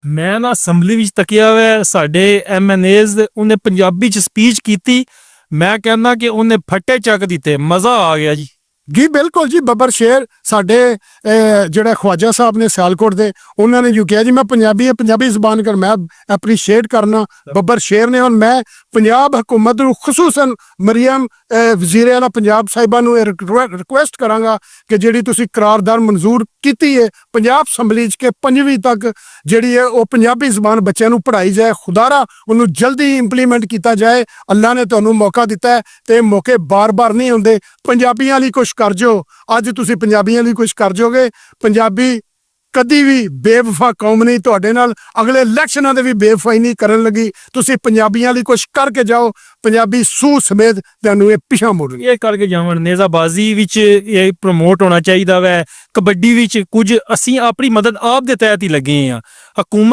ਮੈਂ ਨਾ ਅਸੈਂਬਲੀ ਵਿੱਚ ਤੱਕਿਆ ਹੋਇਆ ਸਾਡੇ ਐਮਐਨਏਜ਼ ਉਹਨੇ ਪੰਜਾਬੀ ਚ ਸਪੀਚ ਕੀਤੀ। ਮੈਂ ਕਹਿੰਦਾ ਕਿ ਉਹਨੇ ਫੱਟੇ ਚੱਕ ਦਿੱਤੇ, ਮਜ਼ਾ ਆ ਗਿਆ ਜੀ। ਜੀ ਬਿਲਕੁਲ ਜੀ। ਬੱਬਰ ਸ਼ੇਰ ਸਾਡੇ ਜਿਹੜੇ ਖਵਾਜਾ ਸਾਹਿਬ ਨੇ ਸਿਆਲਕੋਟ ਦੇ, ਉਹਨਾਂ ਨੇ ਜੋ ਕਿਹਾ ਜੀ ਮੈਂ ਪੰਜਾਬੀ ਜ਼ਬਾਨ ਕਰ ਮੈਂ ਐਪਰੀਸ਼ੀਏਟ ਕਰਨਾ ਬੱਬਰ ਸ਼ੇਰ ਨੇ। ਔਰ ਮੈਂ ਪੰਜਾਬ ਹਕੂਮਤ ਨੂੰ ਖਸੂਸਨ ਮਰੀਮ ਵਜ਼ੀਰ ਆਲਾ ਪੰਜਾਬ ਸਾਹਿਬਾਂ ਨੂੰ ਇਹ ਰਿਕੁਐਸਟ ਕਰਾਂਗਾ ਕਿ ਜਿਹੜੀ ਤੁਸੀਂ ਕਰਾਰਦਾਰ ਮਨਜ਼ੂਰ ਕੀਤੀ ਹੈ ਪੰਜਾਬ ਅਸੈਂਬਲੀ 'ਚ ਕਿ 5ਵੀਂ ਤੱਕ ਜਿਹੜੀ ਹੈ ਉਹ ਪੰਜਾਬੀ ਜ਼ਬਾਨ ਬੱਚਿਆਂ ਨੂੰ ਪੜ੍ਹਾਈ ਜਾਏ, ਖੁਦਾਰਾ ਉਹਨੂੰ ਜਲਦੀ ਇੰਪਲੀਮੈਂਟ ਕੀਤਾ ਜਾਏ। ਅੱਲਾ ਨੇ ਤੁਹਾਨੂੰ ਮੌਕਾ ਦਿੱਤਾ ਹੈ ਤੇ ਇਹ ਮੌਕੇ ਬਾਰ-ਬਾਰ ਨਹੀਂ ਹੁੰਦੇ। ਪੰਜਾਬੀਆਂ ਲਈ ਕੁਛ ਕਰ ਜੋ, ਅੱਜ ਤੁਸੀਂ ਪੰਜਾਬੀਆਂ ਲਈ ਕੁਛ ਕਰ ਜੋਗੇ। ਪੰਜਾਬੀ ਕਦੀ ਵੀ ਬੇਵਫਾ ਕੌਮ ਨਹੀਂ, ਤੁਹਾਡੇ ਨਾਲ ਅਗਲੇ ਇਲੈਕਸ਼ਨਾਂ ਦੇ ਵੀ ਬੇਵਫਾਈ ਨਹੀਂ ਕਰਨ ਲੱਗੀ। ਤੁਸੀਂ ਪੰਜਾਬੀਆਂ ਲਈ ਕੁਛ ਕਰਕੇ ਜਾਓ, ਪੰਜਾਬੀ ਸੂਹ ਸਮੇਤ ਤੁਹਾਨੂੰ ਇਹ ਪਿਛਾਂ ਮੁੜਨ। ਇਹ ਕਰਕੇ ਜਾਵਣ। ਨੇਜ਼ਾਬਾਜ਼ੀ ਵਿੱਚ ਇਹ ਪ੍ਰਮੋਟ ਹੋਣਾ ਚਾਹੀਦਾ ਵੈ, ਕਬੱਡੀ ਵਿੱਚ ਕੁਝ ਅਸੀਂ ਆਪਣੀ ਮਦਦ ਆਪ ਦੇ ਤਹਿਤ ਹੀ ਲੱਗੇ ਹਾਂ। ਹਕੂਮਤ